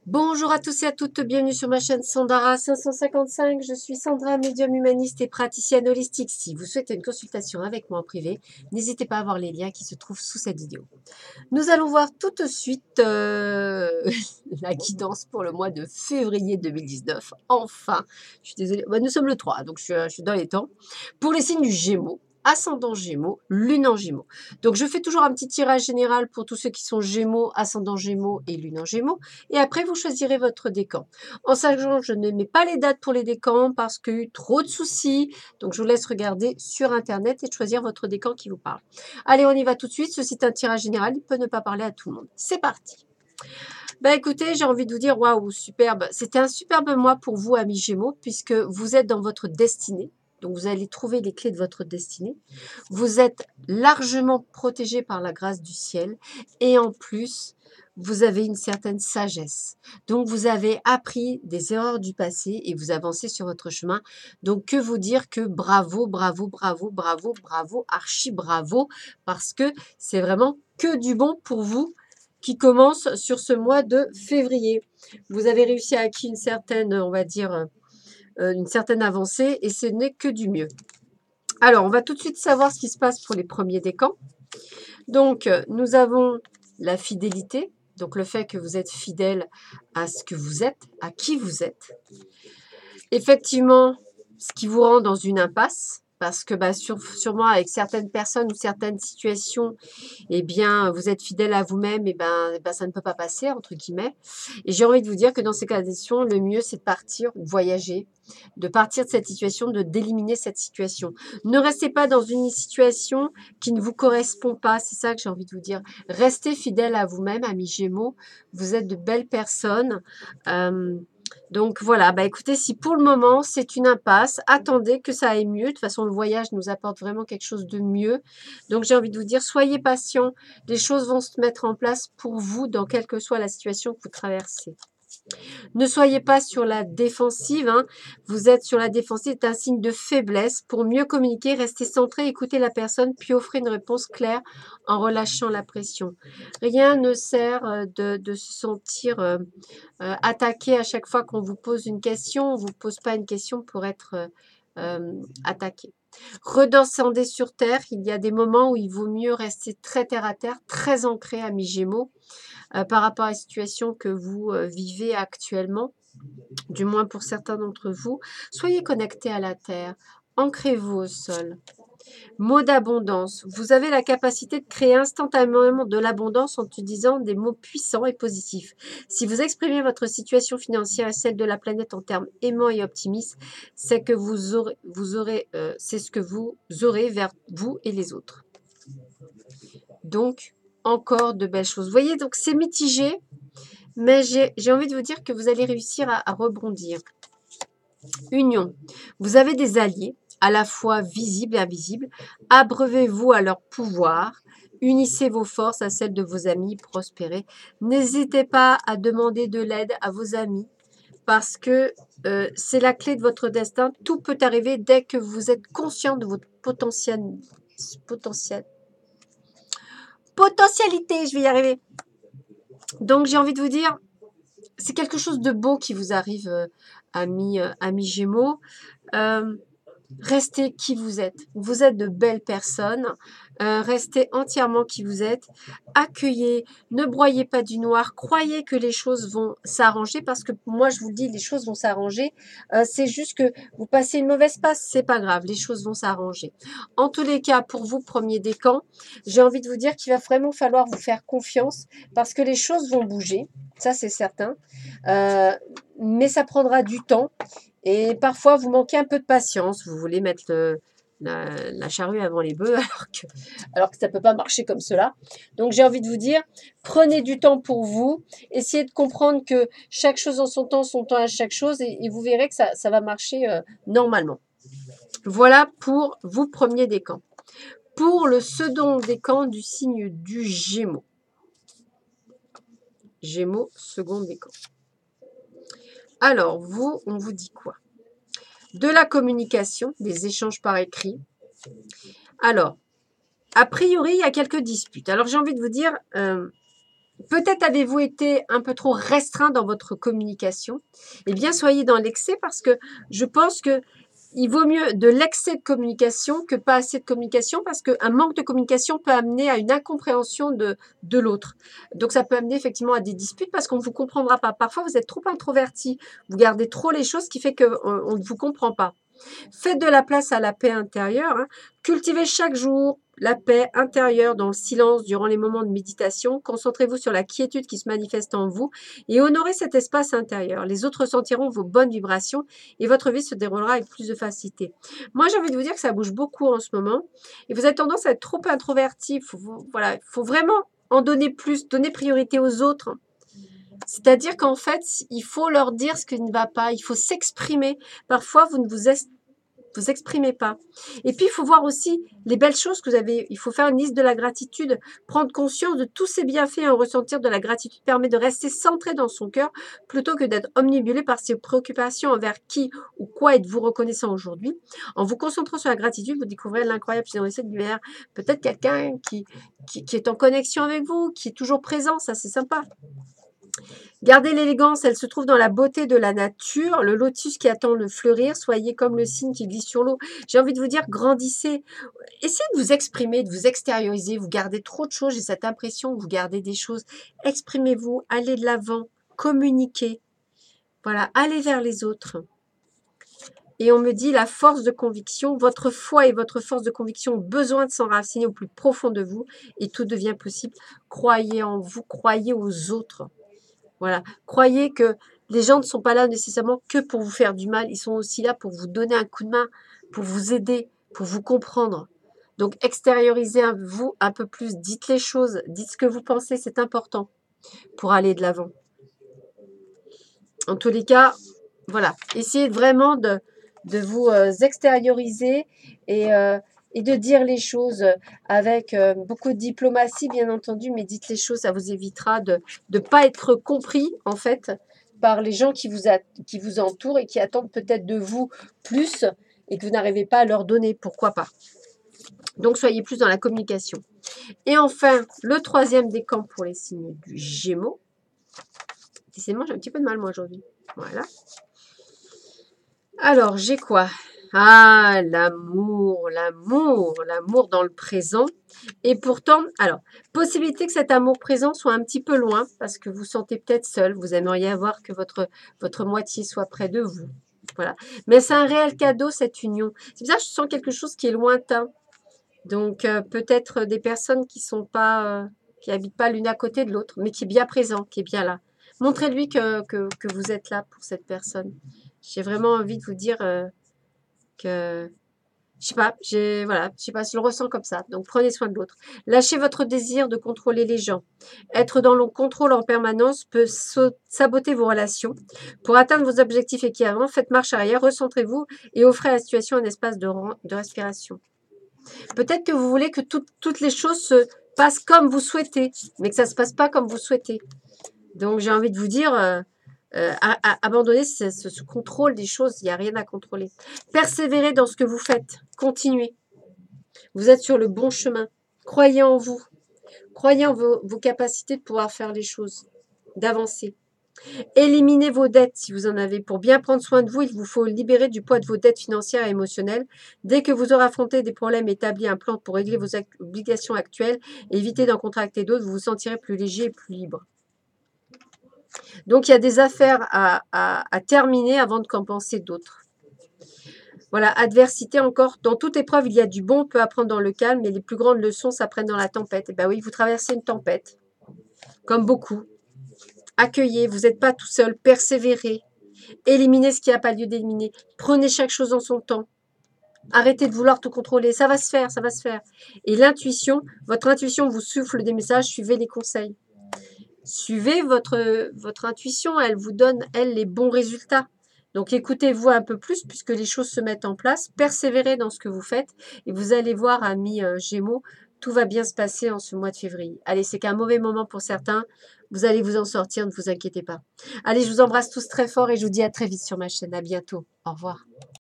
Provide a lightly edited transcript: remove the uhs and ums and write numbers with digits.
Bonjour à tous et à toutes, bienvenue sur ma chaîne Sandara 555. Je suis Sandra, médium humaniste et praticienne holistique. Si vous souhaitez une consultation avec moi en privé, n'hésitez pas à voir les liens qui se trouvent sous cette vidéo. Nous allons voir tout de suite la guidance pour le mois de février 2019. Enfin, je suis désolée, nous sommes le 3, donc je suis dans les temps. Pour les signes du Gémeaux, ascendant Gémeaux, lune en Gémeaux. Donc je fais toujours un petit tirage général pour tous ceux qui sont Gémeaux, ascendant Gémeaux et lune en Gémeaux. Et après, vous choisirez votre décan. En sachant que je ne mets pas les dates pour les décans parce qu'il y a eu trop de soucis. Donc je vous laisse regarder sur Internet et choisir votre décan qui vous parle. Allez, on y va tout de suite. Ceci est un tirage général. Il peut ne pas parler à tout le monde. C'est parti. Ben écoutez, j'ai envie de vous dire, waouh, superbe. C'était un superbe mois pour vous, amis Gémeaux, puisque vous êtes dans votre destinée. Donc, vous allez trouver les clés de votre destinée. Vous êtes largement protégé par la grâce du ciel. Et en plus, vous avez une certaine sagesse. Donc, vous avez appris des erreurs du passé et vous avancez sur votre chemin. Donc, que vous dire que bravo, bravo, bravo, bravo, bravo, archi bravo, parce que c'est vraiment que du bon pour vous qui commence sur ce mois de février. Vous avez réussi à acquérir une certaine, on va dire, une certaine avancée et ce n'est que du mieux. Alors, on va tout de suite savoir ce qui se passe pour les premiers décans. Donc, nous avons la fidélité, donc le fait que vous êtes fidèle à ce que vous êtes, à qui vous êtes. Effectivement, ce qui vous rend dans une impasse, parce que sûrement avec certaines personnes ou certaines situations, eh bien, vous êtes fidèle à vous-même, ça ne peut pas passer, entre guillemets. Et j'ai envie de vous dire que dans ces conditions, le mieux, c'est de partir, de voyager, de partir de cette situation, d'éliminer cette situation. Ne restez pas dans une situation qui ne vous correspond pas, c'est ça que j'ai envie de vous dire. Restez fidèle à vous-même, amis Gémeaux. Vous êtes de belles personnes. Donc voilà, écoutez, si pour le moment c'est une impasse, attendez que ça aille mieux. De toute façon, le voyage nous apporte vraiment quelque chose de mieux. Donc j'ai envie de vous dire, soyez patients, les choses vont se mettre en place pour vous dans quelle que soit la situation que vous traversez. Ne soyez pas sur la défensive, hein. Vous êtes sur la défensive, c'est un signe de faiblesse. Pour mieux communiquer, restez centré, écoutez la personne, puis offrez une réponse claire en relâchant la pression. Rien ne sert de se sentir attaqué à chaque fois qu'on vous pose une question. On ne vous pose pas une question pour être attaqué. Redescendez sur terre. Il y a des moments où il vaut mieux rester très terre à terre, très ancré, amis Gémeaux, par rapport à la situation que vous vivez actuellement, du moins pour certains d'entre vous. Soyez connectés à la terre. Ancrez-vous au sol. Mot d'abondance. Vous avez la capacité de créer instantanément de l'abondance en utilisant des mots puissants et positifs. Si vous exprimez votre situation financière et celle de la planète en termes aimants et optimistes, c'est que c'est ce que vous aurez vers vous et les autres. Donc, encore de belles choses. Vous voyez, donc c'est mitigé, mais j'ai envie de vous dire que vous allez réussir à rebondir. Union. Vous avez des alliés, à la fois visibles et invisibles. Abreuvez-vous à leur pouvoir. Unissez vos forces à celles de vos amis, prospérez. N'hésitez pas à demander de l'aide à vos amis parce que c'est la clé de votre destin. Tout peut arriver dès que vous êtes conscient de votre potentialité. Je vais y arriver. Donc, j'ai envie de vous dire, c'est quelque chose de beau qui vous arrive, amis Gémeaux. Restez qui vous êtes. Vous êtes de belles personnes. Restez entièrement qui vous êtes. Accueillez. Ne broyez pas du noir. Croyez que les choses vont s'arranger parce que moi, je vous le dis, les choses vont s'arranger. C'est juste que vous passez une mauvaise passe. C'est pas grave. Les choses vont s'arranger. En tous les cas, pour vous, premier décan, j'ai envie de vous dire qu'il va vraiment falloir vous faire confiance parce que les choses vont bouger. Ça, c'est certain. Mais ça prendra du temps. Et parfois, vous manquez un peu de patience. Vous voulez mettre la charrue avant les bœufs alors que ça ne peut pas marcher comme cela. Donc, j'ai envie de vous dire, prenez du temps pour vous. Essayez de comprendre que chaque chose en son temps à chaque chose. Et vous verrez que ça va marcher normalement. Voilà pour vous, premier décan. Pour le second décan du signe du Gémeaux. Gémeaux, second décan. Alors, vous, on vous dit quoi? De la communication, des échanges par écrit. Alors, a priori, il y a quelques disputes. Alors, j'ai envie de vous dire, Peut-être avez-vous été un peu trop restreint dans votre communication. Eh bien, soyez dans l'excès parce que je pense que il vaut mieux de l'excès de communication que pas assez de communication parce qu'un manque de communication peut amener à une incompréhension de l'autre. Donc, ça peut amener effectivement à des disputes parce qu'on ne vous comprendra pas. Parfois, vous êtes trop introverti, vous gardez trop les choses, ce qui fait qu'on ne vous comprend pas. Faites de la place à la paix intérieure. Hein. Cultivez chaque jour la paix intérieure dans le silence durant les moments de méditation. Concentrez-vous sur la quiétude qui se manifeste en vous et honorez cet espace intérieur. Les autres sentiront vos bonnes vibrations et votre vie se déroulera avec plus de facilité. Moi, j'ai envie de vous dire que ça bouge beaucoup en ce moment et vous avez tendance à être trop introverti. Voilà, il faut vraiment en donner plus, donner priorité aux autres. C'est-à-dire qu'en fait, il faut leur dire ce qui ne va pas, il faut s'exprimer. Parfois, vous ne vous exprimez pas. Et puis, il faut voir aussi les belles choses que vous avez. Il faut faire une liste de la gratitude, prendre conscience de tous ces bienfaits et en ressentir de la gratitude permet de rester centré dans son cœur plutôt que d'être omnibulé par ses préoccupations envers qui ou quoi êtes-vous reconnaissant aujourd'hui. En vous concentrant sur la gratitude, vous découvrez l'incroyable générosité de l'univers. Peut-être quelqu'un qui est en connexion avec vous, qui est toujours présent, ça c'est sympa. Gardez l'élégance, elle se trouve dans la beauté de la nature, le lotus qui attend le fleurir, soyez comme le cygne qui glisse sur l'eau. J'ai envie de vous dire, grandissez, essayez de vous exprimer, de vous extérioriser, vous gardez trop de choses, j'ai cette impression que vous gardez des choses. Exprimez-vous, allez de l'avant, communiquez, voilà, allez vers les autres. Et on me dit la force de conviction, votre foi et votre force de conviction ont besoin de s'enraciner au plus profond de vous et tout devient possible. Croyez en vous, croyez aux autres. Voilà. Croyez que les gens ne sont pas là nécessairement que pour vous faire du mal. Ils sont aussi là pour vous donner un coup de main, pour vous aider, pour vous comprendre. Donc, extériorisez-vous un peu plus. Dites les choses. Dites ce que vous pensez. C'est important pour aller de l'avant. En tous les cas, voilà. Essayez vraiment de vous extérioriser et de dire les choses avec beaucoup de diplomatie, bien entendu, mais dites les choses, ça vous évitera de ne pas être compris, en fait, par les gens qui vous entourent et qui attendent peut-être de vous plus et que vous n'arrivez pas à leur donner. Pourquoi pas? Donc, soyez plus dans la communication. Et enfin, le troisième décan pour les signes du Gémeaux. Décidément, j'ai un petit peu de mal, moi, aujourd'hui. Voilà. Alors, j'ai quoi? Ah, l'amour, l'amour, l'amour dans le présent. Et pourtant, alors, possibilité que cet amour présent soit un petit peu loin, parce que vous sentez peut-être seul, vous aimeriez avoir que votre moitié soit près de vous. Voilà. Mais c'est un réel cadeau, cette union. C'est pour ça que je sens quelque chose qui est lointain. Donc, peut-être des personnes qui sont pas, qui habitent pas l'une à côté de l'autre, mais qui est bien présent, qui est bien là. Montrez-lui que vous êtes là pour cette personne. J'ai vraiment envie de vous dire que, je sais pas, voilà, je sais pas, je le ressens comme ça. Donc prenez soin de l'autre. Lâchez votre désir de contrôler les gens. Être dans le contrôle en permanence peut saboter vos relations. Pour atteindre vos objectifs équivalents, faites marche arrière, recentrez-vous et offrez à la situation un espace de respiration. Peut-être que vous voulez que toutes les choses se passent comme vous souhaitez, mais que ça ne se passe pas comme vous souhaitez. Donc j'ai envie de vous dire, abandonnez ce contrôle des choses, il n'y a rien à contrôler. Persévérez dans ce que vous faites, continuez. Vous êtes sur le bon chemin. Croyez en vous, croyez en vos capacités de pouvoir faire les choses, d'avancer. Éliminez vos dettes si vous en avez. Pour bien prendre soin de vous, il vous faut libérer du poids de vos dettes financières et émotionnelles. Dès que vous aurez affronté des problèmes, établi un plan pour régler vos obligations actuelles et éviter d'en contracter d'autres, vous vous sentirez plus léger et plus libre. Donc, il y a des affaires à terminer avant de compenser d'autres. Voilà, adversité encore. Dans toute épreuve, il y a du bon, on peut apprendre dans le calme, mais les plus grandes leçons s'apprennent dans la tempête. Et bien oui, vous traversez une tempête, comme beaucoup. Accueillez, vous n'êtes pas tout seul, persévérez. Éliminez ce qui n'a pas lieu d'éliminer. Prenez chaque chose en son temps. Arrêtez de vouloir tout contrôler. Ça va se faire, ça va se faire. Et l'intuition, votre intuition vous souffle des messages, suivez les conseils. Suivez votre intuition, elle vous donne, elle, les bons résultats. Donc écoutez-vous un peu plus puisque les choses se mettent en place. Persévérez dans ce que vous faites et vous allez voir, amis Gémeaux, tout va bien se passer en ce mois de février. Allez, c'est qu'un mauvais moment pour certains. Vous allez vous en sortir, ne vous inquiétez pas. Allez, je vous embrasse tous très fort et je vous dis à très vite sur ma chaîne. À bientôt. Au revoir.